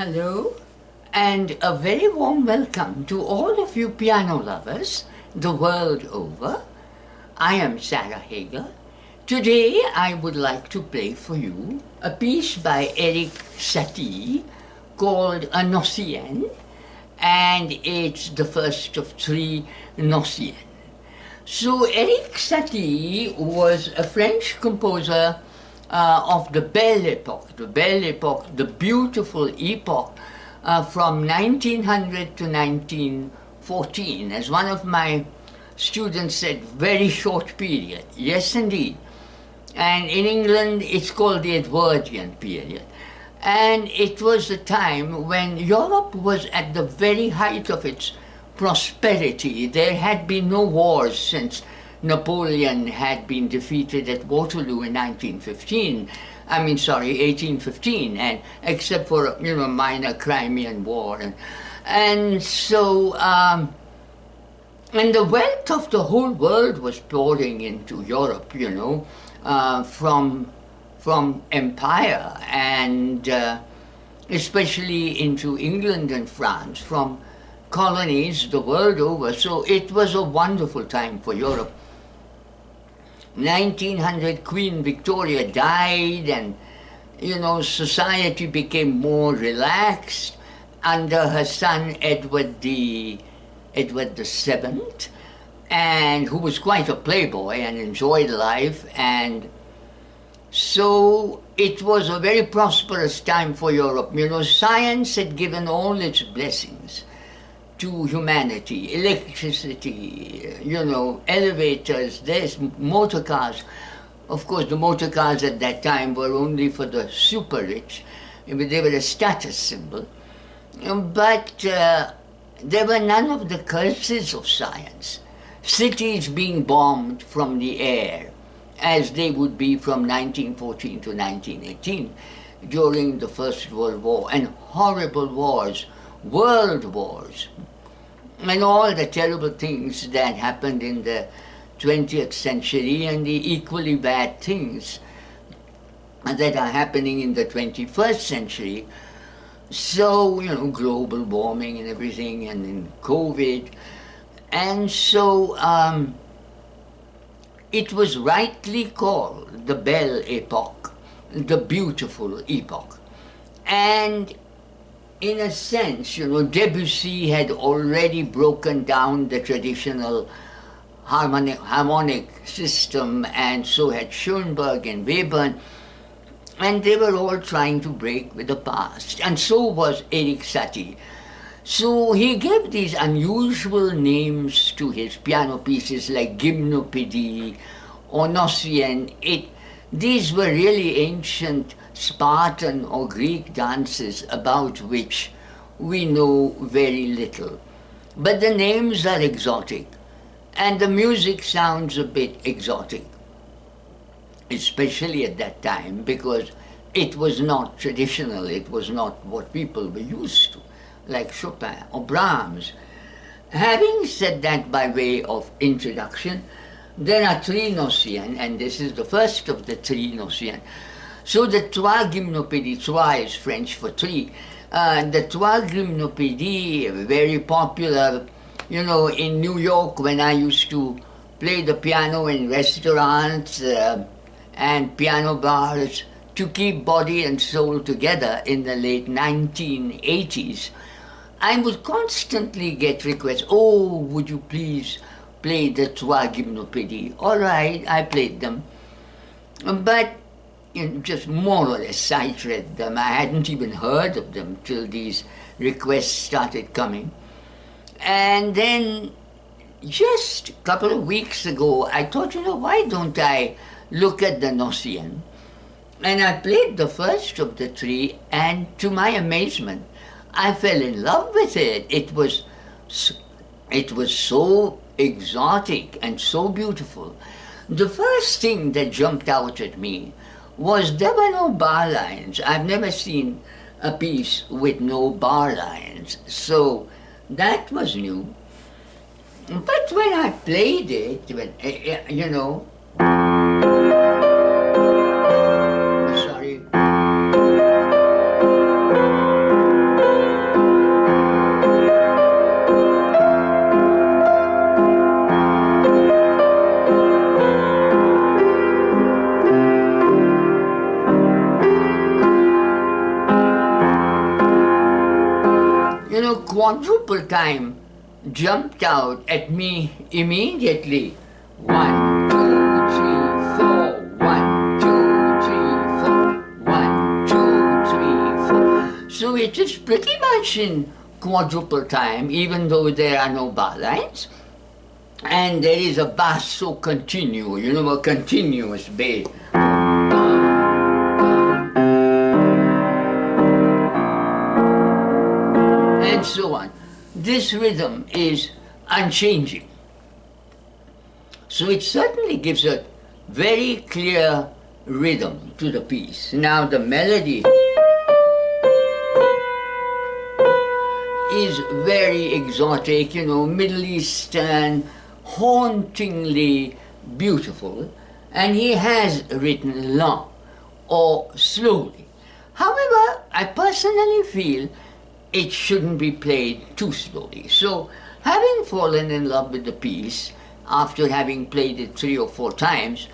Hello, and a very warm welcome to all of you piano lovers the world over. I am Sarah Hager. Today I would like to play for you a piece by Erik Satie called a Gnossienne, and it's the first of three Gnossiennes. So Erik Satie was a French composer of the Bel Epoque, the beautiful epoch from 1900 to 1914. As one of my students said, very short period. Yes, indeed. And in England, it's called the Edwardian period. And it was a time when Europe was at the very height of its prosperity. There had been no wars since Napoleon had been defeated at Waterloo in 1815, and except for minor Crimean War, and so and the wealth of the whole world was pouring into Europe, from empire, and especially into England and France, from colonies the world over. So it was a wonderful time for Europe. 1900, Queen Victoria died, and society became more relaxed under her son Edward the Seventh, and who was quite a playboy and enjoyed life. And so it was a very prosperous time for Europe. Science had given all its blessings to humanity: electricity, elevators, there's motor cars. Of course, the motor cars at that time were only for the super rich. They were a status symbol. But there were none of the curses of science. Cities being bombed from the air, as they would be from 1914 to 1918 during the First World War, and horrible wars, world wars, and all the terrible things that happened in the 20th century, and the equally bad things that are happening in the 21st century. So, global warming and everything, and then COVID. And so it was rightly called the Bel Epoque, the beautiful epoch. And in a sense, Debussy had already broken down the traditional harmonic system, and so had Schoenberg and Webern, and they were all trying to break with the past, and so was Erik Satie. So he gave these unusual names to his piano pieces, like Gymnopédie or Gnossienne. These were really ancient Spartan or Greek dances about which we know very little. But the names are exotic, and the music sounds a bit exotic, especially at that time, because it was not traditional, it was not what people were used to, like Chopin or Brahms. Having said that by way of introduction, there are three Gnossiennes, and this is the first of the three Gnossiennes. So the Trois Gymnopédies, trois is French for three. The Trois Gymnopédies, very popular, in New York, when I used to play the piano in restaurants and piano bars to keep body and soul together in the late 1980s. I would constantly get requests, "Oh, would you please play the Trois Gymnopédies?" All right, I played them. But just more or less sight-read them. I hadn't even heard of them till these requests started coming. And then just a couple of weeks ago, I thought, why don't I look at the Gnossienne? And I played the first of the three, and to my amazement, I fell in love with it. It was so exotic and so beautiful. The first thing that jumped out at me was there were no bar lines. I've never seen a piece with no bar lines, so that was new. But when I played it, sorry. quadruple time jumped out at me immediately. 1, 2, 3, 4. 1, 2, 3, 4. 1, 2, 3, 4. So it is pretty much in quadruple time, even though there are no bar lines. And there is a basso continuo, you know, a continuous bass. And so on. This rhythm is unchanging. So it certainly gives a very clear rhythm to the piece. Now the melody is very exotic, you know, Middle Eastern, hauntingly beautiful, and he has written long or slowly. However, I personally feel it shouldn't be played too slowly. So, having fallen in love with the piece, after having played it 3 or 4 times,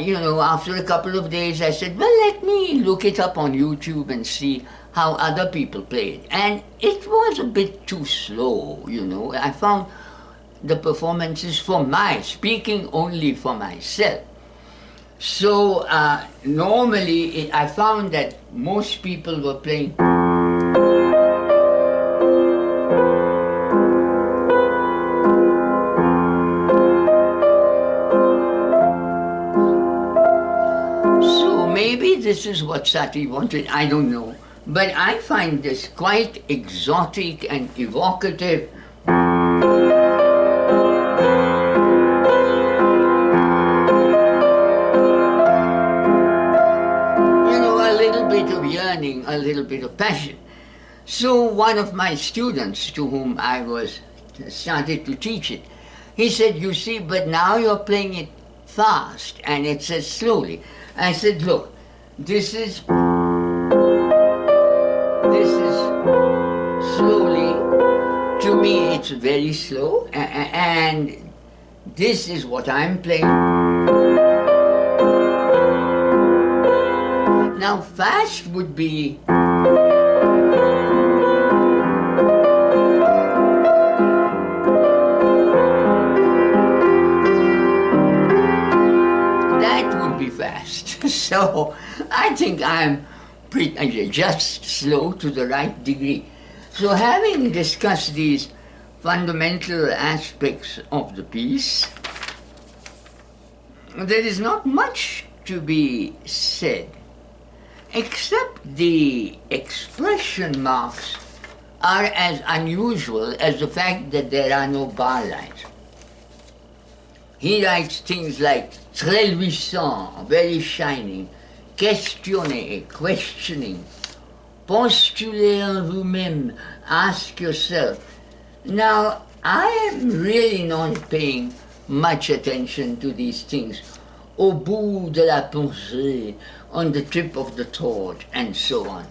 you know, after a couple of days I said, well, let me look it up on YouTube and see how other people play it. And it was a bit too slow, you know. I found the performances speaking only for myself. So normally I found that most people were playing maybe this is what Satie wanted, I don't know. But I find this quite exotic and evocative. You know, a little bit of yearning, a little bit of passion. So one of my students to whom I started to teach it, he said, you see, but now you're playing it fast and it says slowly. I said, look, this is slowly. To me, it's very slow, and this is what I'm playing. Now, fast would be fast. So I think I'm just slow to the right degree. So having discussed these fundamental aspects of the piece, there is not much to be said, except the expression marks are as unusual as the fact that there are no bar lines. He writes things like très luisant, very shining, questionner, questioning, postuler en vous-même, ask yourself. Now, I am really not paying much attention to these things. Au bout de la pensée, on the tip of the thought, and so on.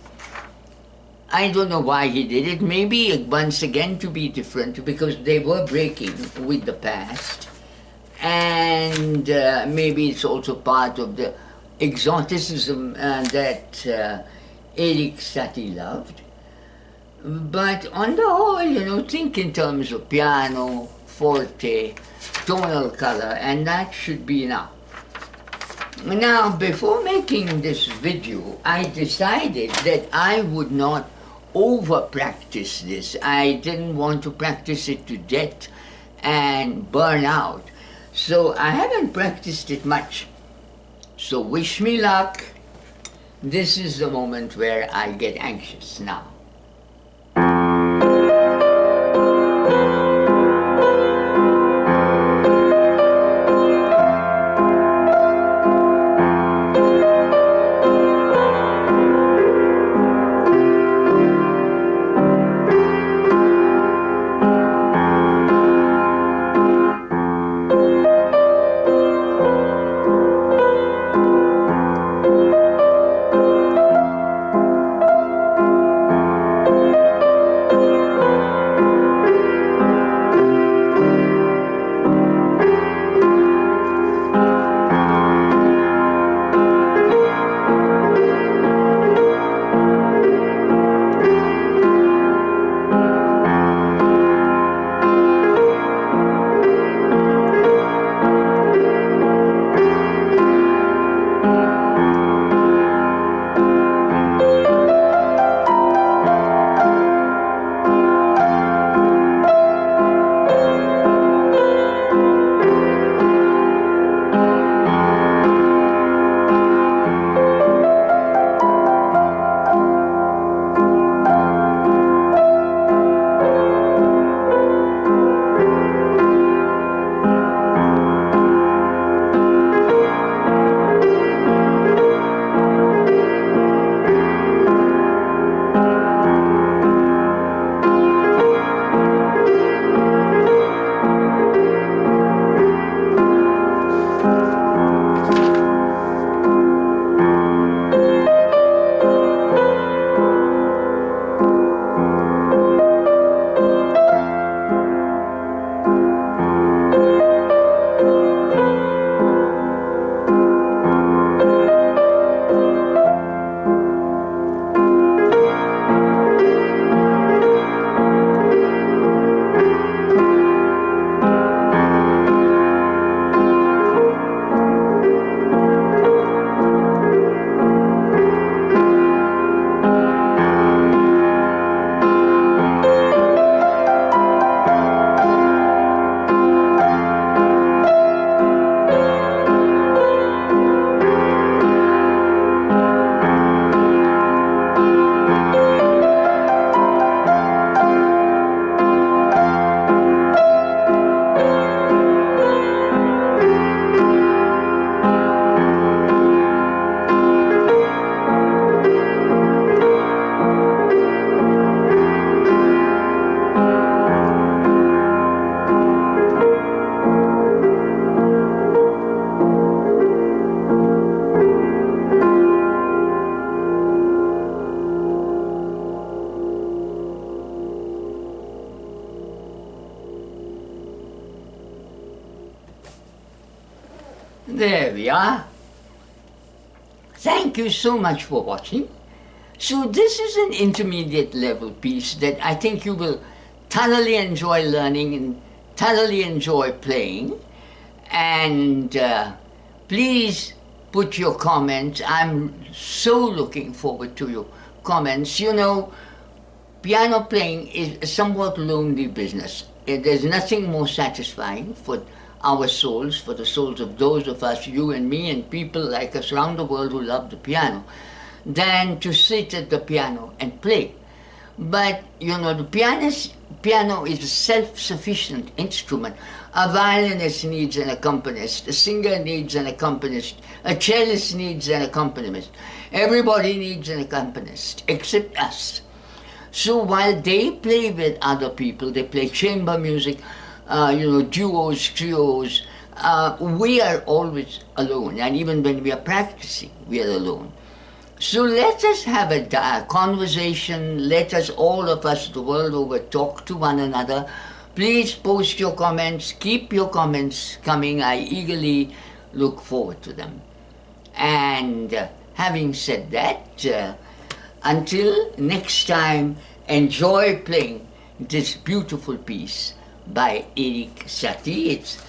I don't know why he did it. Maybe once again to be different, because they were breaking with the past. And maybe it's also part of the exoticism that Erik Satie loved. But on the whole, you know, think in terms of piano, forte, tonal color, and that should be enough. Now, before making this video, I decided that I would not over-practice this. I didn't want to practice it to death and burn out. So I haven't practiced it much. So wish me luck. This is the moment where I get anxious now. we are. Thank you so much for watching. So this is an intermediate level piece that I think you will thoroughly enjoy learning and thoroughly enjoy playing. And please put your comments. I'm so looking forward to your comments. You know, piano playing is a somewhat lonely business. There's nothing more satisfying for our souls, for the souls of those of us, you and me, and people like us around the world who love the piano, than to sit at the piano and play. But, you know, the piano is a self-sufficient instrument. A violinist needs an accompanist, a singer needs an accompanist, a cellist needs an accompanist. Everybody needs an accompanist, except us. So while they play with other people, they play chamber music, you know, duos, trios, we are always alone. And even when we are practicing, we are alone. So let us have a conversation. Let us, all of us the world over, talk to one another. Please post your comments. Keep your comments coming. I eagerly look forward to them. And having said that, until next time, enjoy playing this beautiful piece by Erik Satie.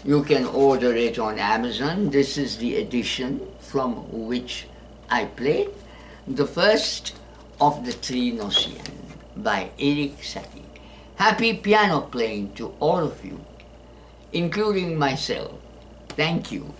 You can order it on Amazon. This is the edition from which I played, the first of the Trois Gnossiennes by Erik Satie. Happy piano playing to all of you, including myself. Thank you.